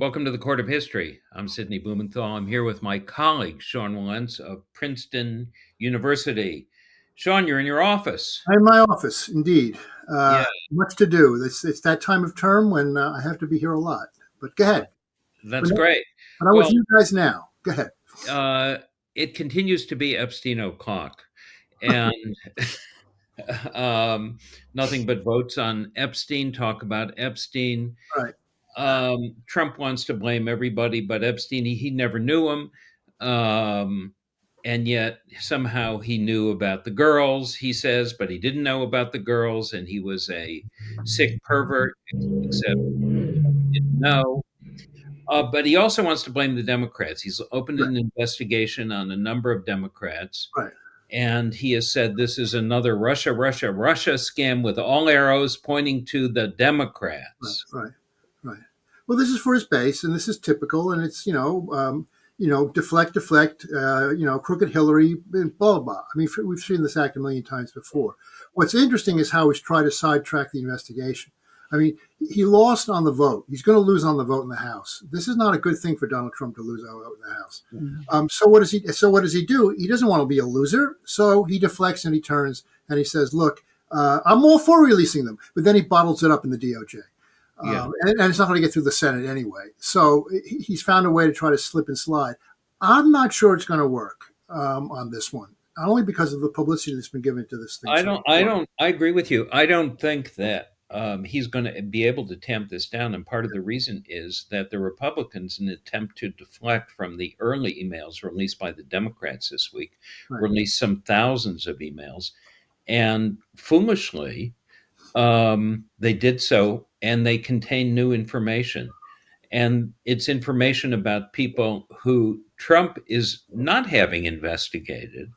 Welcome to the Court of History. I'm Sidney Blumenthal. I'm here with my colleague, Sean Wilentz of Princeton University. Sean, you're in your office. I'm in my office, indeed. Yeah, Much to do. It's that time of term when I have to be here a lot. But go ahead. that's great. But I'm with Well, you guys now. Go ahead. uh, it continues to be Epstein o'clock, and nothing but votes on Epstein, talk about Epstein. Right. Trump wants to blame everybody but Epstein. He never knew him. And yet somehow he knew about the girls, he says, but he didn't know about the girls. And he was a sick pervert, except he didn't know. But he also wants to blame the Democrats. He's opened Right. an investigation on a number of Democrats. Right. And he has said this is another Russia scam with all arrows pointing to the Right. Democrats. Right. Right. Well, this is for his base, and this is typical, and it's deflect, crooked Hillary, blah blah blah. I mean, we've seen this act a million times before. What's interesting is how he's tried to sidetrack the investigation. I mean, he lost on the vote. He's going to lose on the vote in the House. This is not a good thing for Donald Trump to lose a vote in the House. So what does he? So what does he do? He doesn't want to be a loser. So he deflects and he turns and he says, "Look, I'm all for releasing them," but then he bottles it up in the DOJ. Yeah. And it's not going to get through the Senate anyway. So he's found a way to try to slip and slide. I'm not sure it's going to work on this one, not only because of the publicity that's been given to this thing. I agree with you. I don't think that he's going to be able to tamp this down. And part of the reason is that the Republicans, in an attempt to deflect from the early emails released by the Democrats this week, released some thousands of emails. And foolishly, they did so, and they contain new information. And it's information about people who Trump is not having investigated.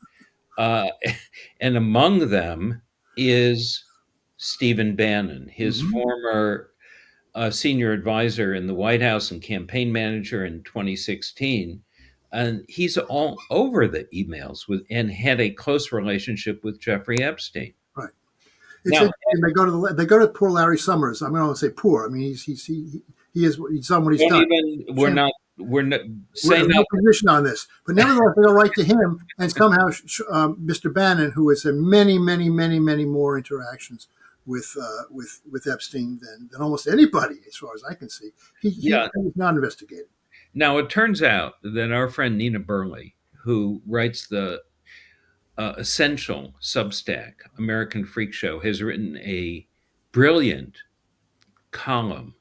And among them is Stephen Bannon, his former senior advisor in the White House and campaign manager in 2016. And he's all over the emails and had a close relationship with Jeffrey Epstein. Right. Now, they go to poor Larry Summers. I mean, I don't want to say poor. I mean, he's done what he's done. We're not saying no position on this, but nevertheless, they go right to him, and somehow Mr. Bannon, who has had many more interactions with Epstein than almost anybody, as far as I can see, he's not investigated. Now it turns out that our friend Nina Burleigh, who writes the essential Substack American Freak Show, has written a brilliant column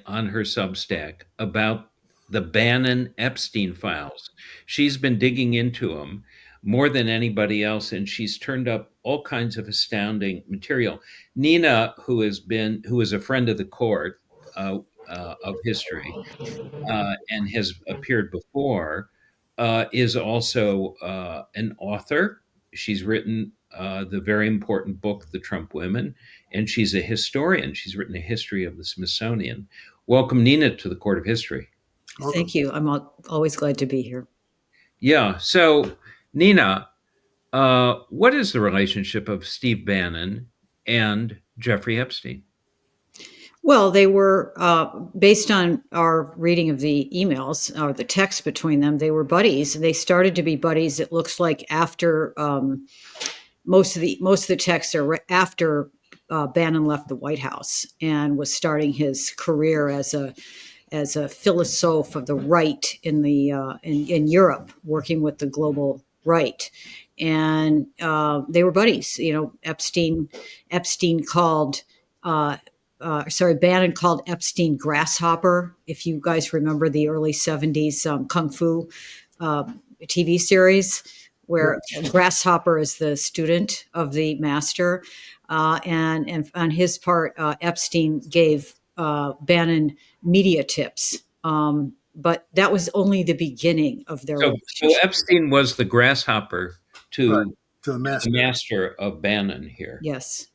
on her Substack about the Bannon Epstein files. She's been digging into them more than anybody else, and she's turned up all kinds of astounding material. Nina, who is a friend of the court of history and has appeared before, is also an author. She's written the very important book, The Trump Women, and she's a historian. She's written a history of the Smithsonian. Welcome, Nina, to the Court of History. Thank you. I'm always glad to be here. Yeah. So, Nina, what is the relationship of Steve Bannon and Jeffrey Epstein? Well, they were, based on our reading of the emails or the text between them, they were buddies. They started to be buddies. It looks like after most of the texts are after Bannon left the White House and was starting his career as a philosophe of the right in Europe, working with the global right. And they were buddies. You know, Bannon called Epstein grasshopper. If you guys remember the early 70s Kung Fu TV series, where grasshopper is the student of the master. And on his part, Epstein gave Bannon media tips. But that was only the beginning of their relationship. So Epstein was the grasshopper to the master of Bannon here. Yes.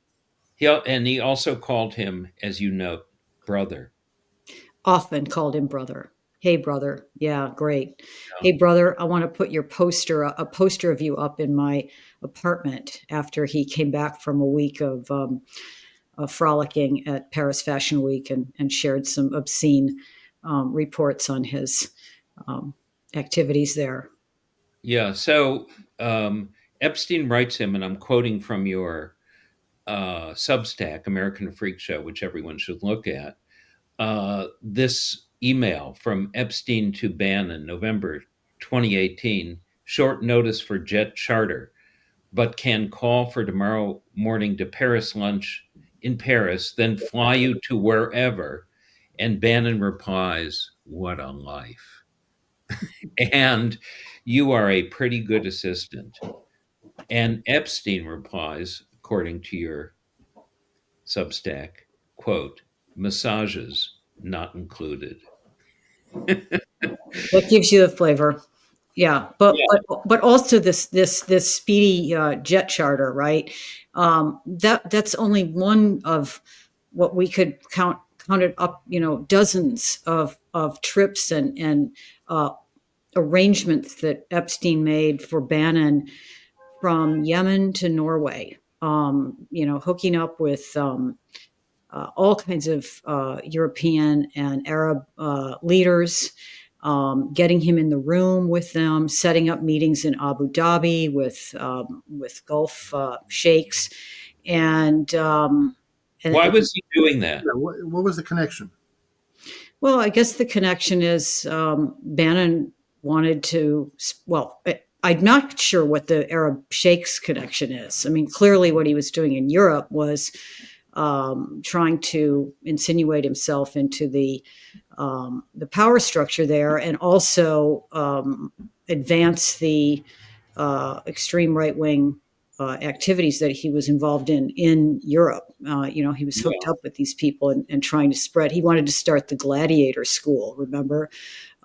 He also called him, as you note, brother. Often called him brother. Hey, brother. Yeah, great. Yeah. Hey, brother, I want to put your a poster of you up in my apartment after he came back from a week of frolicking at Paris Fashion Week and shared some obscene reports on his activities there. Yeah. So Epstein writes him, and I'm quoting from your Substack, American Freak Show, which everyone should look at. This email from Epstein to Bannon, November 2018, short notice for jet charter, but can call for tomorrow morning to Paris lunch in Paris, then fly you to wherever. And Bannon replies, "What a life." And you are a pretty good assistant. And Epstein replies, according to your Substack, quote, "Massages not included." That gives you the flavor. Yeah, but also this speedy jet charter, right? That's only one of what we could counted up, dozens of trips and arrangements that Epstein made for Bannon from Yemen to Norway. Hooking up with all kinds of European and Arab leaders, getting him in the room with them, setting up meetings in Abu Dhabi with Gulf sheikhs, and Why was he doing that? Yeah, what was the connection? Well, I guess the connection is Bannon wanted to. Well, I'm not sure what the Arab sheikhs connection is. I mean, clearly, what he was doing in Europe was trying to insinuate himself into the power structure there, and also advance the extreme right wing activities that he was involved in Europe. He was hooked up with these people and trying to spread. He wanted to start the Gladiator School, remember,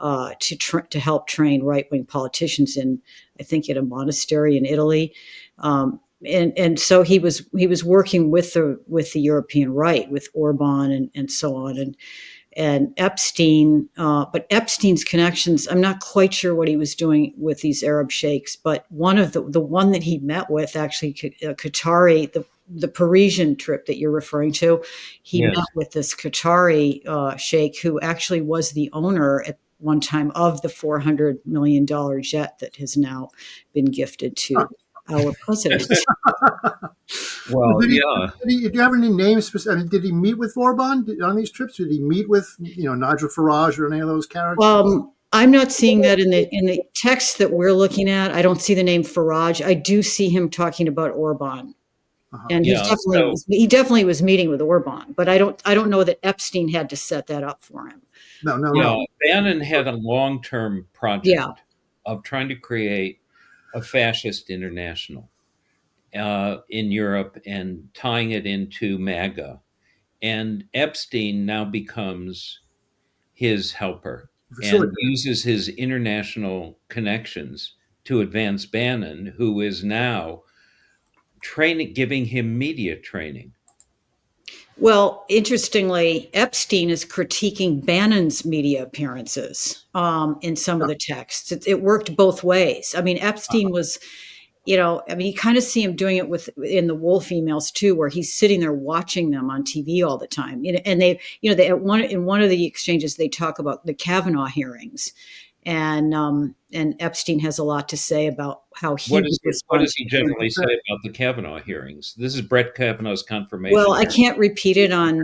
to help train right wing politicians in, I think, in a monastery in Italy. And so he was working with the European right, with Orban and so on, and Epstein. But Epstein's connections, I'm not quite sure what he was doing with these Arab sheikhs. But one of the one that he met with, actually, Qatari, the Parisian trip that you're referring to, he met with this Qatari sheikh who actually was the owner at one time of the $400 million jet that has now been gifted to our president. Well, do you have any names? I mean, did he meet with Orban on these trips? Did he meet with Nigel Farage or any of those characters? I'm not seeing that in the text that we're looking at. I don't see the name Farage. I do see him talking about Orban, and he definitely was meeting with Orban. But I don't know that Epstein had to set that up for him. No. Bannon had a long-term project of trying to create a fascist international in Europe and tying it into MAGA. And Epstein now becomes his helper and uses his international connections to advance Bannon, who is now giving him media training. Well, interestingly, Epstein is critiquing Bannon's media appearances in some of the texts. It worked both ways. I mean, Epstein was, you kind of see him doing it in the Wolf emails too, where he's sitting there watching them on TV all the time. And they in one of the exchanges, they talk about the Kavanaugh hearings. And Epstein has a lot to say about how he. What does he generally say about the Kavanaugh hearings? This is Brett Kavanaugh's confirmation. Well, I can't repeat it on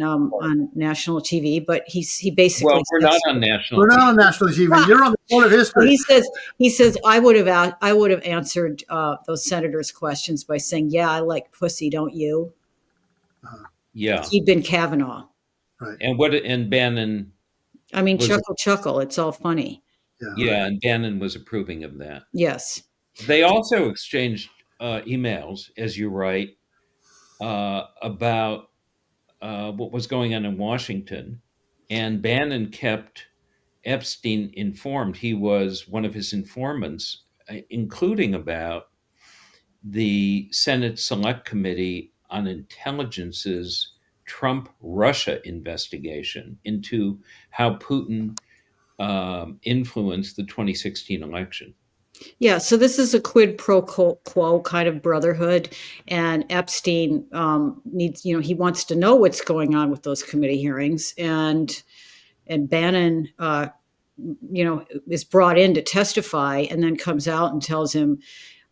national TV, but he basically. Well, we're not on national. We're not on national TV. You're on the Court of History. He says I would have answered those senators' questions by saying, "Yeah, I like pussy, don't you?" Yeah, he'd been Kavanaugh. Right. And Bannon. I mean, chuckle. It's all funny. Yeah, and Bannon was approving of that. Yes. They also exchanged emails, as you write, about what was going on in Washington. And Bannon kept Epstein informed. He was one of his informants, including about the Senate Select Committee on Intelligence's Trump-Russia investigation into how Putin influenced the 2016 election. Yeah, so this is a quid pro quo kind of brotherhood, and Epstein needs, he wants to know what's going on with those committee hearings, and and Bannon, is brought in to testify, and then comes out and tells him,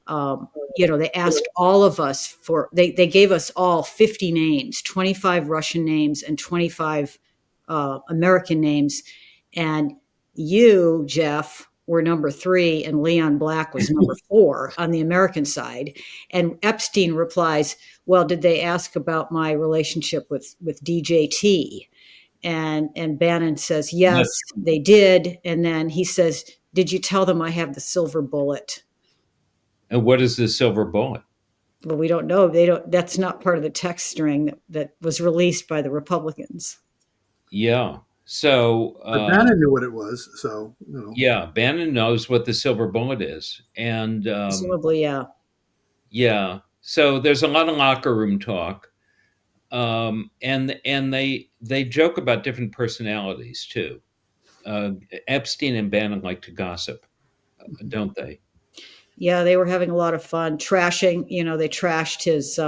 they asked all of us they gave us all 50 names, 25 Russian names and 25 American names. And you, Jeff, were number 3, and Leon Black was number 4 on the American side. And Epstein replies, well, did they ask about my relationship with DJT? And Bannon says, yes, they did. And then he says, did you tell them I have the silver bullet? And what is the silver bullet? Well, we don't know. That's not part of the text string that was released by the Republicans. Yeah. So but Bannon knew what it was. So, yeah, Bannon knows what the silver bullet is. And presumably, yeah. Yeah. So there's a lot of locker room talk. And they joke about different personalities too. Epstein and Bannon like to gossip, don't they? Yeah, they were having a lot of fun trashing. They trashed his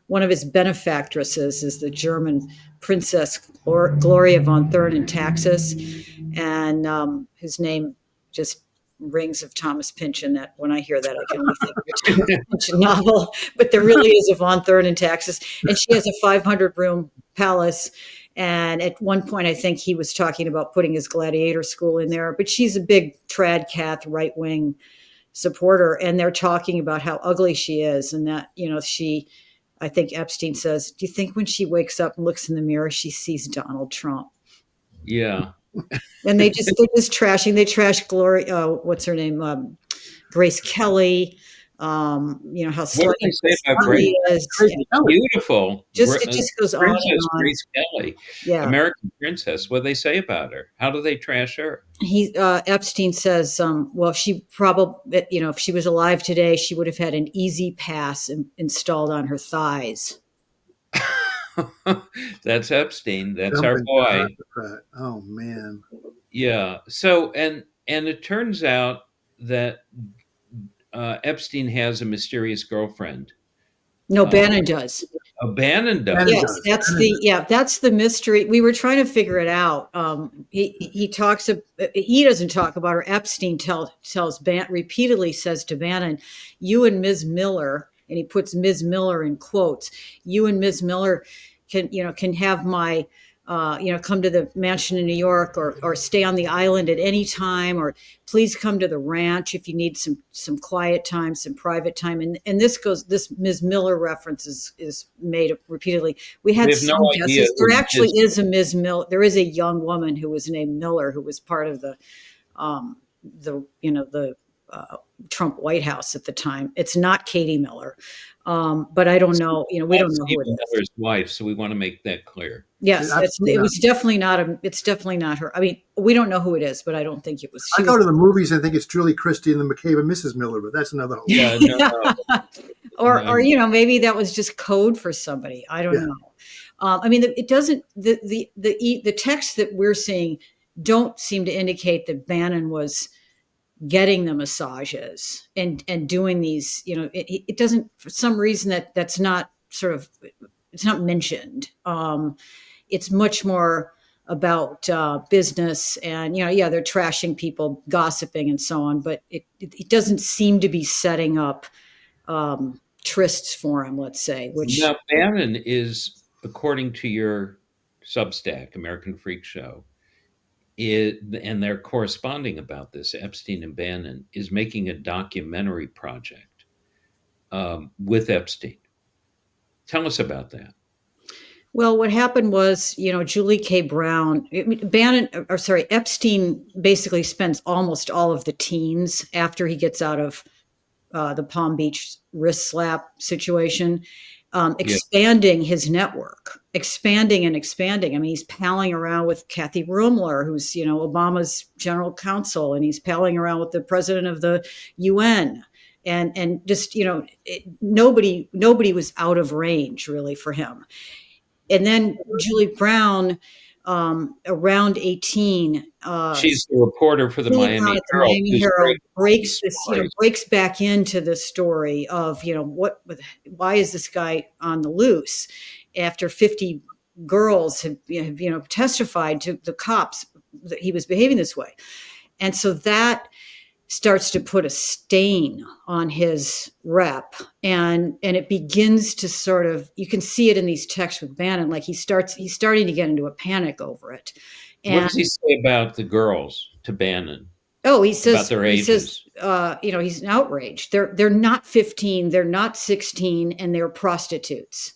one of his benefactresses is the German Princess Gloria von Thurn in Taxis, and whose name just rings of Thomas Pynchon. That when I hear that, I can only think of a Thomas Pynchon novel. But there really is a von Thurn in Taxis, and she has a 500-room palace. And at one point, I think he was talking about putting his gladiator school in there. But she's a big trad cath right-wing supporter, and they're talking about how ugly she is, and that I think Epstein says, do you think when she wakes up and looks in the mirror she sees Donald Trump? Yeah. And they're just trashing. They trash Gloria, what's her name, Grace Kelly. How what do they say about Grace? Is beautiful. It just goes on and on. Grace Kelly, yeah, American princess. What do they say about her? How do they trash her? Epstein says, well, she probably, if she was alive today, she would have had an easy pass installed on her thighs. That's Epstein. That's our boy. Oh man. Yeah. So and it turns out that Epstein has a mysterious girlfriend. No, Bannon does. Bannon does. Yes, that's the mystery. We were trying to figure it out. He doesn't talk about her. Epstein tells Bannon, repeatedly says to Bannon, you and Ms. Miller, and he puts Ms. Miller in quotes, you and Ms. Miller can have my come to the mansion in New York, or stay on the island at any time, or please come to the ranch if you need some quiet time, some private time. And this Ms. Miller reference is made repeatedly. We had some guesses. There actually is a Ms. Miller. There is a young woman who was named Miller who was part of the Trump White House at the time. It's not Katie Miller. But I don't know. We don't know who it is. Miller's wife, so we want to make that clear. Yes, it was definitely not it's definitely not her. I mean, we don't know who it is, but I don't think it was. I go to the movies and think it's Julie Christie and the McCabe and Mrs. Miller, but that's another whole. Yeah, no. Or maybe that was just code for somebody. I don't know. I mean, it doesn't. The texts that we're seeing don't seem to indicate that Bannon was getting the massages and doing these, it doesn't, for some reason that's not it's not mentioned. It's much more about business and, they're trashing people, gossiping and so on, but it doesn't seem to be setting up trysts for him, let's say. Which now Bannon is, according to your Substack, American Freak Show, and they're corresponding about this, Epstein and Bannon, is making a documentary project with Epstein. Tell us about that. Well, what happened was, Julie K. Brown, Epstein basically spends almost all of the teens after he gets out of the Palm Beach wrist slap situation, expanding his network, expanding. I mean, he's palling around with Kathy Rumler, who's, Obama's general counsel, and he's palling around with the president of the UN. And just, nobody was out of range really for him. And then Julie Brown, around 18, she's the reporter for the Miami Herald. Breaks back into the story of, why is this guy on the loose after 50 girls have testified to the cops that he was behaving this way. And so that starts to put a stain on his rep, and it begins to sort of, you can see it in these texts with Bannon, like he's starting to get into a panic over it. What And does he say about the girls to Bannon? oh, About their he ages? says, he's outraged. They're not 15, they're not 16, and they're prostitutes.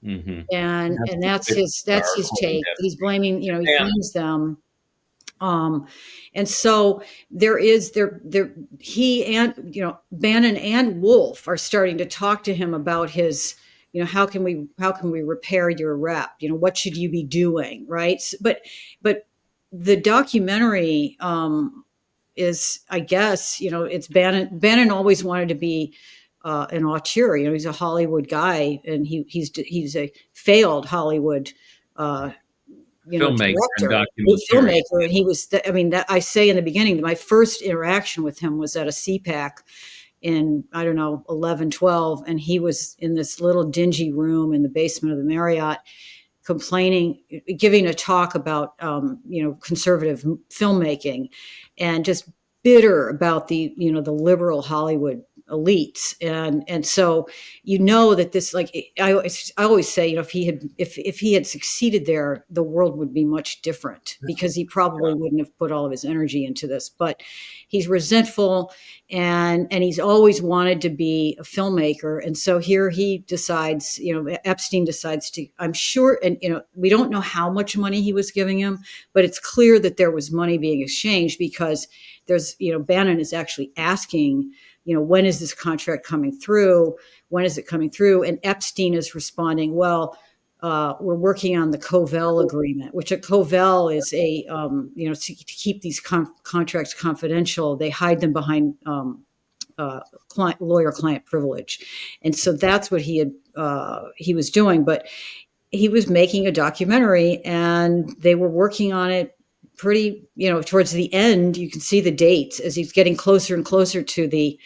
Mm-hmm. And that's his take. He's blaming, he blames them. And so he and, Bannon and Wolf are starting to talk to him about his, how can we repair your rep? What should you be doing? Right. But the documentary, is, I guess, it's Bannon always wanted to be, an auteur. He's a Hollywood guy, and he's a failed Hollywood, Filmmaker and director, documentarian. filmmaker, and he was. That I say in the beginning, my first interaction with him was at a CPAC in, I don't know, 11, 12, and he was in this little dingy room in the basement of the Marriott, giving a talk about, conservative filmmaking, and just bitter about the liberal Hollywood elites. And so, that this, like, I always say, if he had succeeded there, the world would be much different, because he probably wouldn't have put all of his energy into this. But he's resentful, and he's always wanted to be a filmmaker. And so here he decides, Epstein decides to, I'm sure, and we don't know how much money he was giving him, but it's clear that there was money being exchanged, because there's, Bannon is actually asking, when is this contract coming through? When is it coming through? And Epstein is responding, well, we're working on the Covell agreement, which a Covell is a, to keep these contracts confidential. They hide them behind lawyer-client privilege. And so that's what he was doing. But he was making a documentary, and they were working on it pretty, towards the end. You can see the dates as he's getting closer and closer to the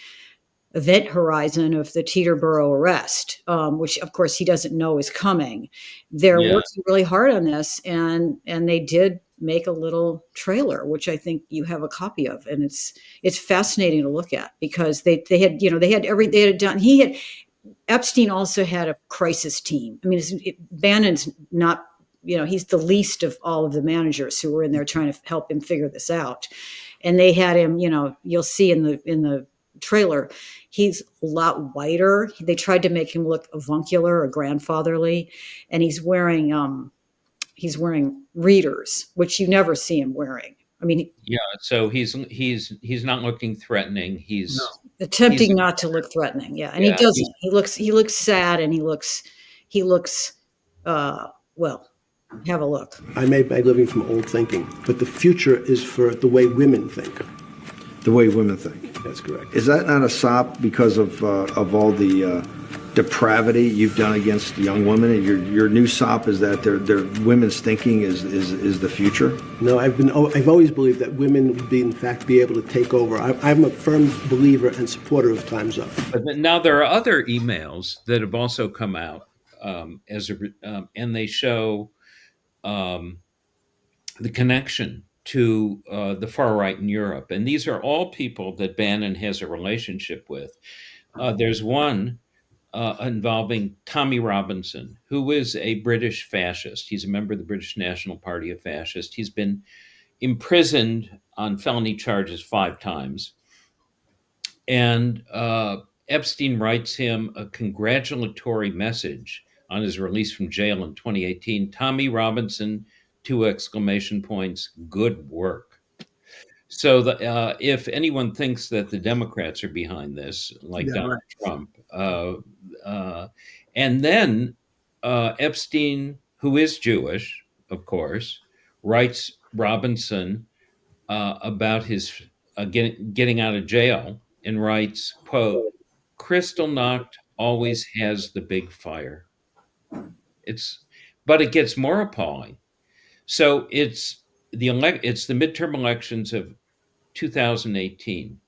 event horizon of the Teterboro arrest, which of course he doesn't know is coming. They're working really hard on this, and they did make a little trailer, which I think you have a copy of, and it's fascinating to look at, because they had done. Epstein also had a crisis team. I mean, Bannon's not, he's the least of all of the managers who were in there trying to help him figure this out. And they had him, you'll see in the trailer, he's a lot whiter. They tried to make him look avuncular or grandfatherly, and he's wearing readers, which you never see him wearing. I mean, so he's not looking threatening. He's attempting not to look threatening. Yeah. And he doesn't. He looks sad, and he looks well, have a look. I made my living from old thinking, but the future is for the way women think. The way women think. That's correct. Is that not a sop because of all the depravity you've done against young women? And your new sop is that their women's thinking is the future? No, I've always believed that women would be, in fact, be able to take over. I'm a firm believer and supporter of Time's Up. But now there are other emails that have also come out, and they show the connection to the far right in Europe. And these are all people that Bannon has a relationship with. There's one involving Tommy Robinson, who is a British fascist. He's a member of the British National Party of Fascists. He's been imprisoned on felony charges 5 times. And Epstein writes him a congratulatory message on his release from jail in 2018. Tommy Robinson, 2 exclamation points, good work. So if anyone thinks that the Democrats are behind this, like Donald Trump, and then Epstein, who is Jewish, of course, writes Robinson about his getting out of jail, and writes, quote, "Kristallnacht always has the big fire." But it gets more appalling. So it's the midterm elections of 2018,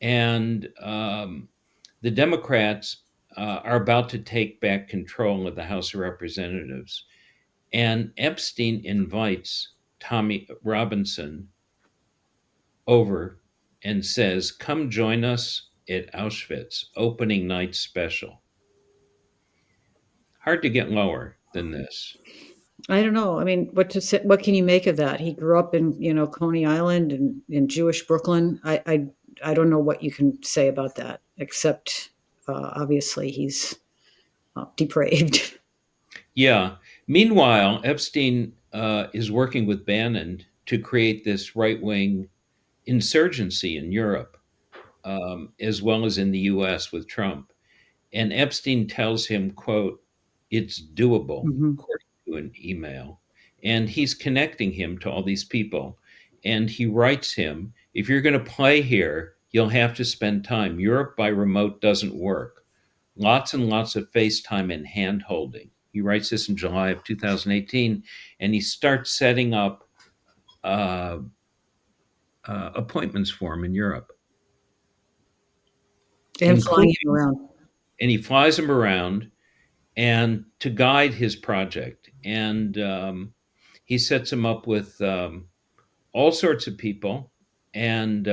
and the Democrats are about to take back control of the House of Representatives, and Epstein invites Tommy Robinson over and says, "Come join us at Auschwitz, opening night special." Hard to get lower than this. I don't know. I mean, what to say, what can you make of that? He grew up in, Coney Island and in Jewish Brooklyn. I don't know what you can say about that, except obviously he's depraved. Yeah. Meanwhile, Epstein is working with Bannon to create this right-wing insurgency in Europe, as well as in the U.S. with Trump. And Epstein tells him, quote, "It's doable," Mhm. according to an email. And he's connecting him to all these people. And he writes him, "If you're going to play here, you'll have to spend time. Europe by remote doesn't work. Lots and lots of FaceTime and hand holding." He writes this in July of 2018, and he starts setting up uh, appointments for him in Europe. And flying him around. And he flies him around and to guide his project. And he sets him up with all sorts of people. And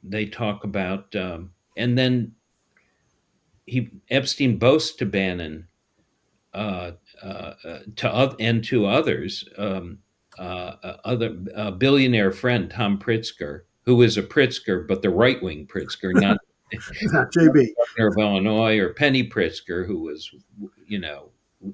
they talk about, and then Epstein boasts to Bannon to others, other billionaire friend Tom Pritzker, who is a Pritzker, but the right wing Pritzker, not JB. governor of Illinois, or Penny Pritzker, who was,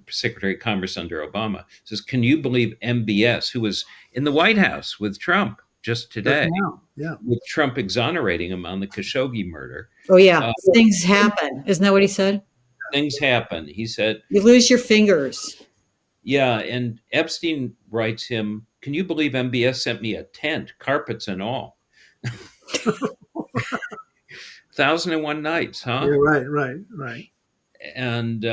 Secretary of Commerce under Obama. Says, "Can you believe MBS, who was in the White House with Trump just today, Yeah. with Trump exonerating him on the Khashoggi murder? Oh yeah, things happen. Isn't that what he said? Things happen." He said, You lose your fingers. yeah, and Epstein writes him, "Can you believe MBS sent me a tent, carpets and all?" 1001 Nights, huh? Yeah, right. And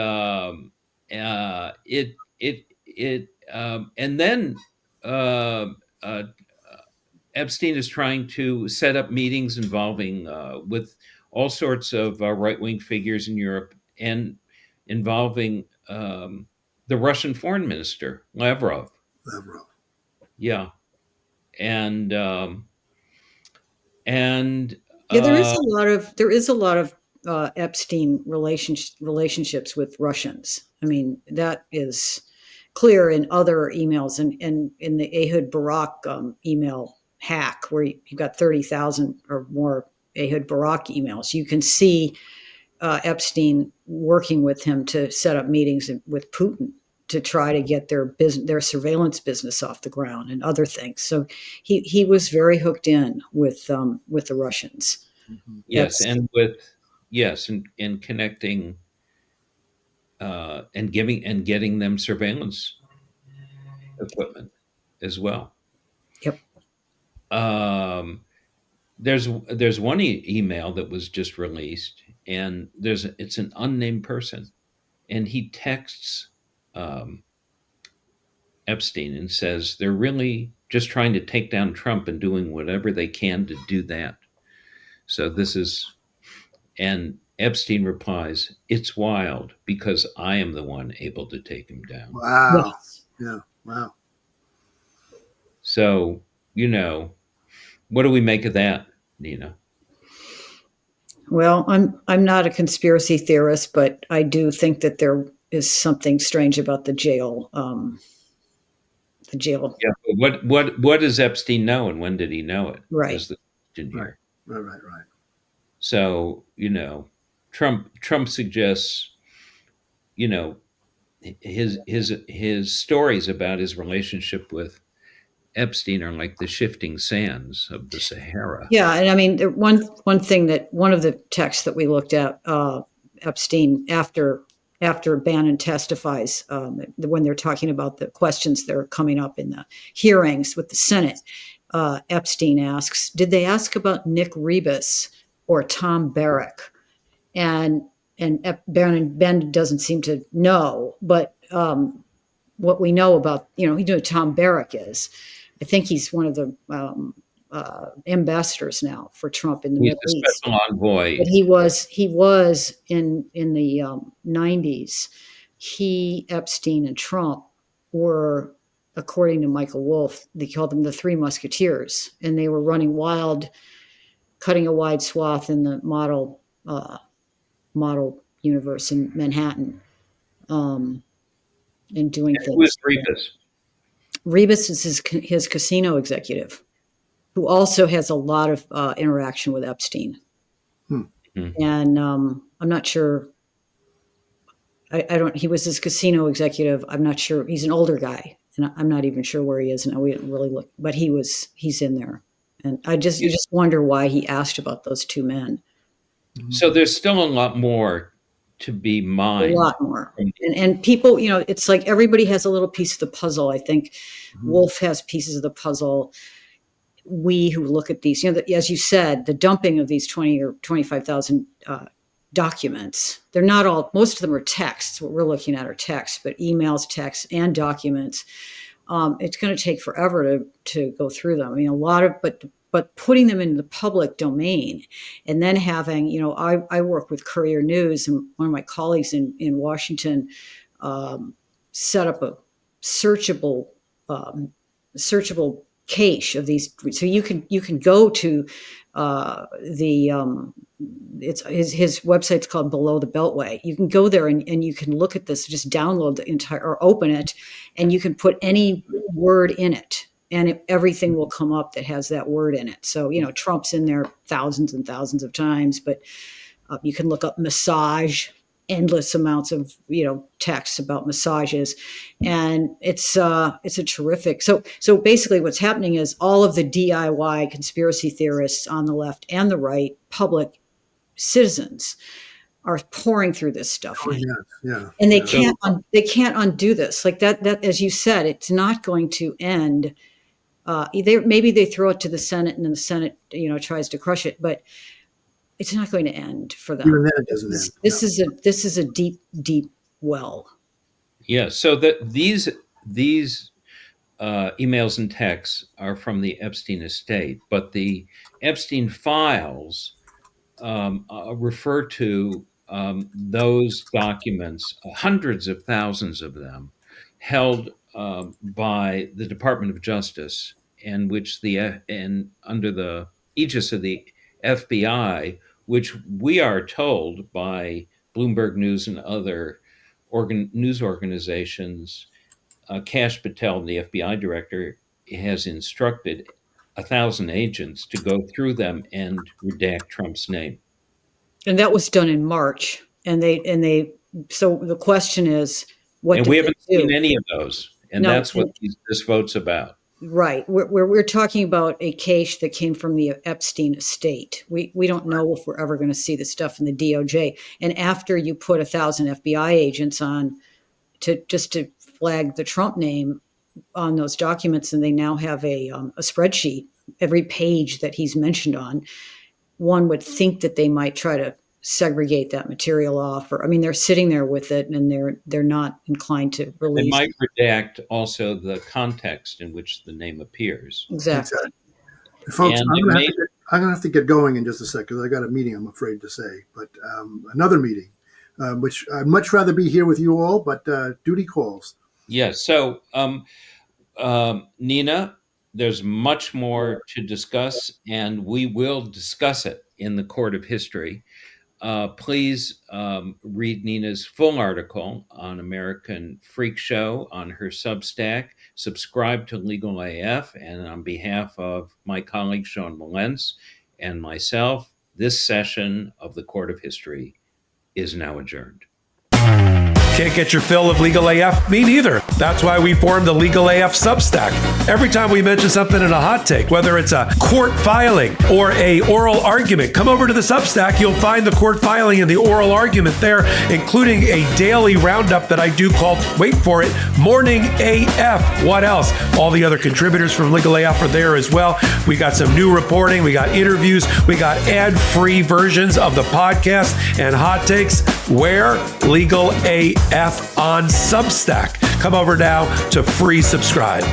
and then uh, uh, Epstein is trying to set up meetings involving with all sorts of right-wing figures in Europe, and involving the Russian foreign minister Lavrov. Yeah, and Yeah, there is a lot of Epstein relationships with Russians. I mean, that is clear in other emails, and in the Ehud Barak email hack, where you got 30,000 or more Ehud Barak emails. You can see Epstein working with him to set up meetings with Putin to try to get their surveillance business off the ground and other things. So he was very hooked in with the Russians. Yes, and and connecting and getting them surveillance equipment as well. Yep. There's one email that was just released, and it's an unnamed person, and he texts Epstein and says they're really just trying to take down Trump and doing whatever they can to do that. So and Epstein replies, "It's wild because I am the one able to take him down." Wow. Yes. Yeah. Wow. So, what do we make of that, Nina? Well, I'm not a conspiracy theorist, but I do think that there is something strange about the jail. Yeah. What does Epstein know, and when did he know it? Right. Is the question here. Right. So, Trump suggests, his stories about his relationship with Epstein are like the shifting sands of the Sahara. Yeah, and I mean, one thing that one of the texts that we looked at, Epstein after Bannon testifies, when they're talking about the questions that are coming up in the hearings with the Senate, Epstein asks, "Did they ask about Nick Rebus or Tom Barrack?" And Bannon doesn't seem to know, but what we know about, you know who Tom Barrack is. I think he's one of the ambassadors now for Trump in the He's Middle a East. special envoy. But he was in the 90s. Epstein and Trump were, according to Michael Wolff, they called them the Three Musketeers, and they were running wild, cutting a wide swath in the model universe in Manhattan, and doing Who things. is Rebus? Rebus is his casino executive, who also has a lot of interaction with Epstein. And I'm not sure. I don't. He was his casino executive. I'm not sure. He's an older guy, and I'm not even sure where he is now. We didn't really look, but he's in there. And you just wonder why he asked about those two men. So there's still a lot more to be mined. A lot more. And people, it's like everybody has a little piece of the puzzle. I think Wolff has pieces of the puzzle. We who look at these, as you said, the dumping of these 20 or 25,000 documents, they're not all, most of them are texts. What we're looking at are texts, but emails, texts, and documents. It's going to take forever to go through them. I mean, a lot of, but putting them in the public domain and then having, I work with Courier News, and one of my colleagues in Washington set up a searchable cache of these. So you can go to it's his website's called Below the Beltway. You can go there and you can look at this, just download the entire or open it, and you can put any word in it, and everything will come up that has that word in it. So, Trump's in there thousands and thousands of times, but you can look up massage, endless amounts of, texts about massages. And it's a terrific. So basically what's happening is all of the DIY conspiracy theorists on the left and the right, public citizens, are pouring through this stuff. Yeah. And they can't undo this. Like that, as you said, it's not going to end. Maybe they throw it to the Senate, and then the Senate, tries to crush it, but it's not going to end for them. Even then it doesn't end. This is a deep, deep well. Yeah. So these emails and texts are from the Epstein estate, but the Epstein files refer to those documents, hundreds of thousands of them, held by the Department of Justice, and which and under the aegis of the FBI, which we are told by Bloomberg News and other news organizations, Kash Patel, the FBI director, has instructed 1,000 agents to go through them and redact Trump's name. And that was done in March. And they. So the question is, what? And we haven't seen any of those, and no, that's what this vote's about. Right. We're talking about a cache that came from the Epstein estate. We don't know if we're ever going to see the stuff in the DOJ. And after you put 1,000 FBI agents on to flag the Trump name on those documents, and they now have a spreadsheet, every page that he's mentioned on, one would think that they might try to segregate that material off. Or, they're sitting there with it, and they're not inclined to release. They might redact also the context in which the name appears. Exactly. Folks, I'm going to have to get going in just a second, because I got a meeting, I'm afraid to say. But another meeting, which I'd much rather be here with you all, but duty calls. Yes. So, Nina, there's much more to discuss, and we will discuss it in the court of history. Please read Nina's full article on American Freak Show on her Substack. Subscribe to Legal AF, and on behalf of my colleague Sean Wilentz and myself, this session of the Court of History is now adjourned. Can't get your fill of Legal AF? Me neither. That's why we formed the Legal AF Substack. Every time we mention something in a hot take, whether it's a court filing or a oral argument, come over to the Substack. You'll find the court filing and the oral argument there, including a daily roundup that I do called, wait for it, Morning AF. What else? All the other contributors from Legal AF are there as well. We got some new reporting. We got interviews. We got ad-free versions of the podcast and hot takes. Where? Legal AF on Substack. Come over now to free subscribe.